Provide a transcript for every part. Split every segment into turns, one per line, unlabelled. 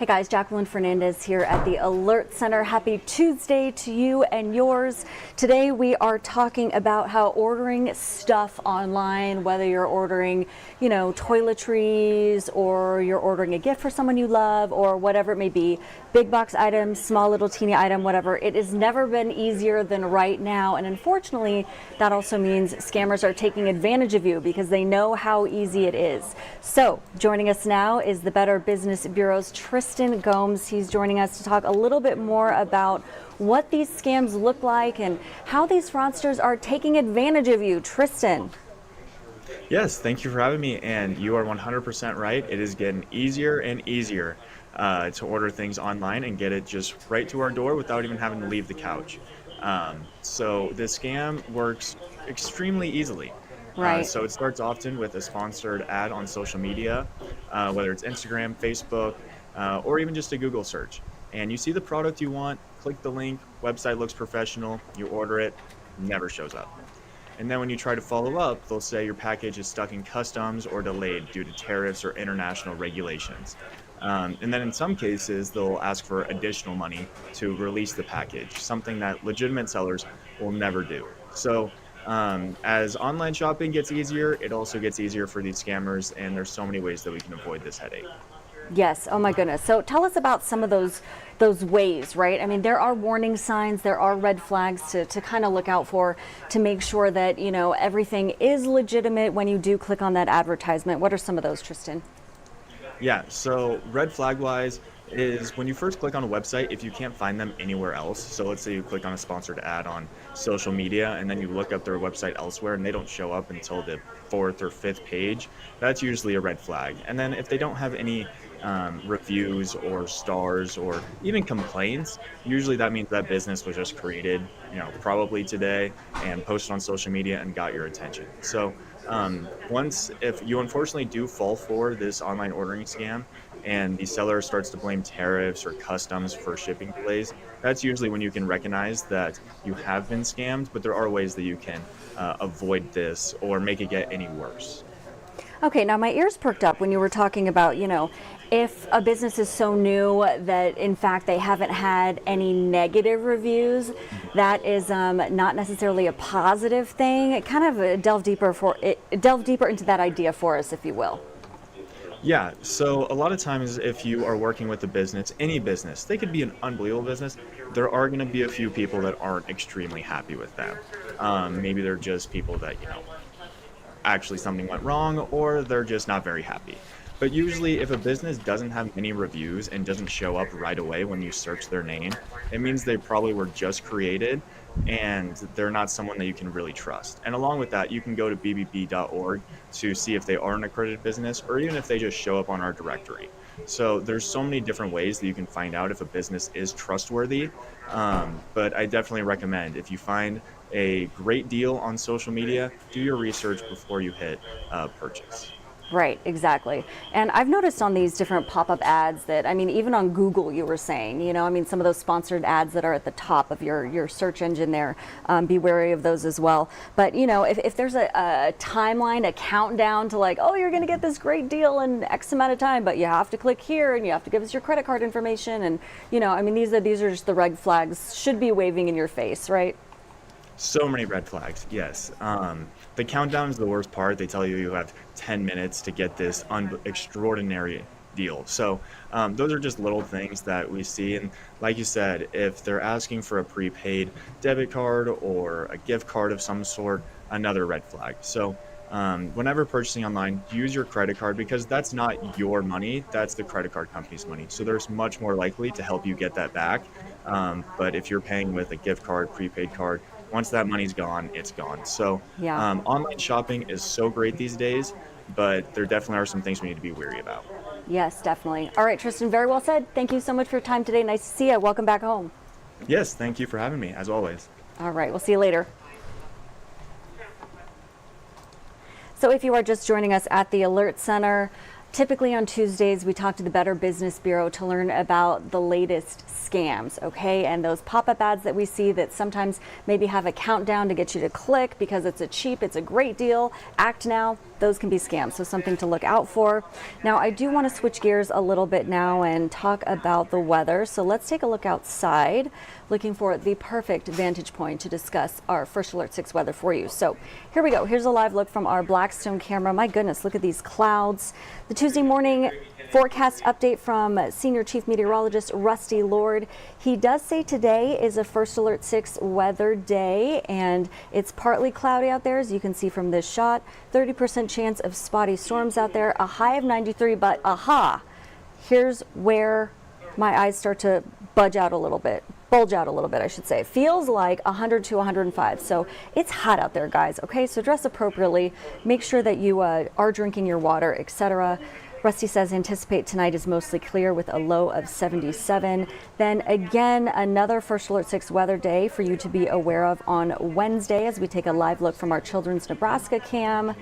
Hey guys, Jacqueline Fernandez here at the Alert Center. Happy Tuesday to you and yours. Today we are talking about how ordering stuff online, whether you're ordering, toiletries, or you're ordering a gift for someone you love, or whatever it may be, big box items, small little teeny item, whatever, it has never been easier than right now. And unfortunately, that also means scammers are taking advantage of you because they know how easy it is. So joining us now is the Better Business Bureau's Tristan Gomes. He's joining us to talk a little bit more about what these scams look like and how these fraudsters are taking advantage of you. Tristan.
Yes, thank you for having me. And you are 100% right. It is getting easier and easier to order things online and get it just right to our door without even having to leave the couch. So the scam works extremely easily.
Right.
So it starts often with a sponsored ad on social media, whether it's Instagram, Facebook, or even just a Google search. And you see the product you want, click the link, website looks professional, you order it, never shows up. And then when you try to follow up, they'll say your package is stuck in customs or delayed due to tariffs or international regulations. And then in some cases, they'll ask for additional money to release the package, something that legitimate sellers will never do. So as online shopping gets easier, it also gets easier for these scammers, and there's so many ways that we can avoid this headache.
Yes. Oh my goodness. So tell us about some of those ways, right? I mean, there are warning signs, there are red flags to kind of look out for to make sure that, everything is legitimate when you do click on that advertisement. What are some of those, Tristan?
Yeah, so red flag wise is when you first click on a website, if you can't find them anywhere else. So let's say you click on a sponsored ad on social media and then you look up their website elsewhere and they don't show up until the fourth or fifth page, that's usually a red flag. And then if they don't have any reviews or stars or even complaints, usually that means that business was just created, probably today and posted on social media and got your attention. So if you unfortunately do fall for this online ordering scam and the seller starts to blame tariffs or customs for shipping delays, that's usually when you can recognize that you have been scammed, but there are ways that you can avoid this or make it get any worse.
Okay, now my ears perked up when you were talking about, if a business is so new that in fact they haven't had any negative reviews, that is not necessarily a positive thing. Kind of delve deeper into that idea for us, if you will.
Yeah, so a lot of times if you are working with a business, any business, they could be an unbelievable business, there are going to be a few people that aren't extremely happy with them. Maybe they're just people that, actually something went wrong, or they're just not very happy. But usually if a business doesn't have any reviews and doesn't show up right away when you search their name, it means they probably were just created and they're not someone that you can really trust. And along with that, you can go to bbb.org to see if they are an accredited business or even if they just show up on our directory. So there's so many different ways that you can find out if a business is trustworthy. But I definitely recommend if you find a great deal on social media, do your research before you hit purchase.
Right, exactly. And I've noticed on these different pop-up ads that, even on Google, you were saying, some of those sponsored ads that are at the top of your search engine there, be wary of those as well. But, if there's a timeline, a countdown to like, oh, you're going to get this great deal in X amount of time, but you have to click here and you have to give us your credit card information. And, these are just the red flags should be waving in your face, right?
So many red flags, yes. The countdown is the worst part. They tell you you have 10 minutes to get this extraordinary deal. So those are just little things that we see. And like you said, if they're asking for a prepaid debit card or a gift card of some sort, another red flag. So whenever purchasing online, use your credit card because that's not your money, that's the credit card company's money. So there's much more likely to help you get that back. But if you're paying with a gift card, prepaid card, once that money's gone, it's gone. So
Yeah.
Online shopping is so great these days, but there definitely are some things we need to be wary about.
Yes, definitely. All right, Tristan, very well said. Thank you so much for your time today. Nice to see you. Welcome back home.
Yes, thank you for having me, as always.
All right, we'll see you later. So if you are just joining us at the Alert Center, typically on Tuesdays, we talk to the Better Business Bureau to learn about the latest scams, okay? And those pop-up ads that we see that sometimes maybe have a countdown to get you to click because it's a great deal, act now. those can be scams, so something to look out for. Now, I do want to switch gears a little bit now and talk about the weather. So let's take a look outside, looking for the perfect vantage point to discuss our First Alert 6 weather for you. So here we go. Here's a live look from our Blackstone camera. My goodness, look at these clouds. The Tuesday morning forecast update from Senior Chief Meteorologist Rusty Lord. He does say today is a First Alert 6 weather day, and it's partly cloudy out there, as you can see from this shot. 30% chance of spotty storms out there, a high of 93, but aha, here's where my eyes start to bulge out a little bit, I should say. Feels like 100 to 105. So it's hot out there, guys. Okay, so dress appropriately. Make sure that you are drinking your water, etc. Rusty says anticipate tonight is mostly clear with a low of 77. Then again, another First Alert 6 weather day for you to be aware of on Wednesday as we take a live look from our Children's Nebraska cam.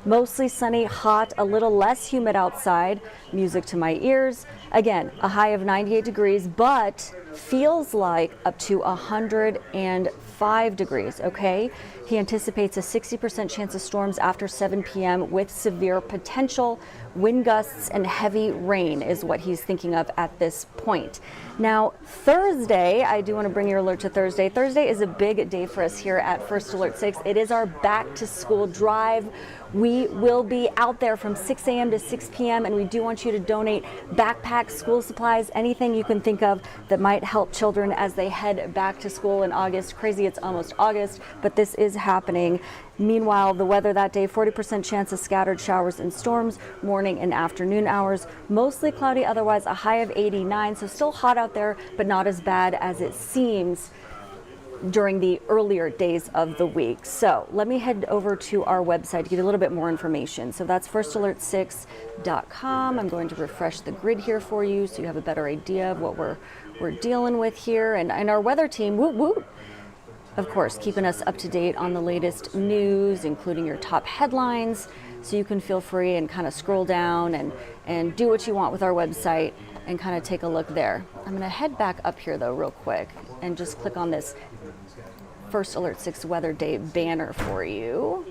Mostly sunny, hot, a little less humid outside. Music to my ears. Again, a high of 98 degrees, but feels like up to 105 degrees, okay? He anticipates a 60% chance of storms after 7 p.m. with severe potential. Wind gusts and heavy rain is what he's thinking of at this point. Now, Thursday, I do want to bring your alert to Thursday. Thursday is a big day for us here at First Alert 6. It is our back to school drive. We will be out there from 6 a.m. to 6 p.m. and we do want you to donate backpacks, school supplies, anything you can think of that might help children as they head back to school in August. Crazy, it's almost August, but this is happening. Meanwhile, the weather that day, 40% chance of scattered showers and storms, morning and afternoon hours. Mostly cloudy, otherwise a high of 89, so still hot out there, but not as bad as it seems during the earlier days of the week. So let me head over to our website to get a little bit more information. So that's firstalert6.com. I'm going to refresh the grid here for you so you have a better idea of what we're dealing with here. And our weather team, whoop, whoop, of course, keeping us up to date on the latest news, including your top headlines. So you can feel free and kind of scroll down and do what you want with our website and kind of take a look there. I'm going to head back up here though real quick and just click on this First Alert 6 weather day banner for you.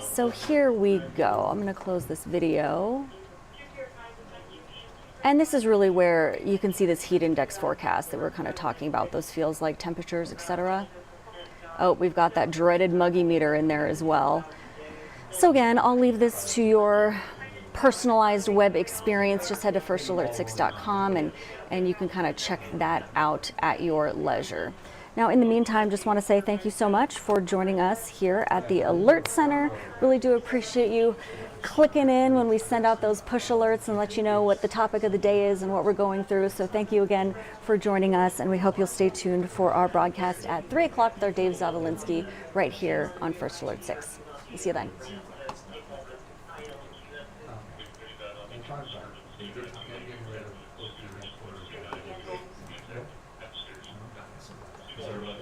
So here we go. I'm going to close this video. And this is really where you can see this heat index forecast that we're kind of talking about, those feels like temperatures, etc. Oh, we've got that dreaded muggy meter in there as well. So again, I'll leave this to your personalized web experience. Just head to firstalert6.com and you can kind of check that out at your leisure. Now, in the meantime, just want to say thank you so much for joining us here at the Alert Center. Really do appreciate you clicking in when we send out those push alerts and let you know what the topic of the day is and what we're going through. So thank you again for joining us, and we hope you'll stay tuned for our broadcast at 3 o'clock with our Dave Zavolinsky right here on First Alert 6. We'll see you then.
Is there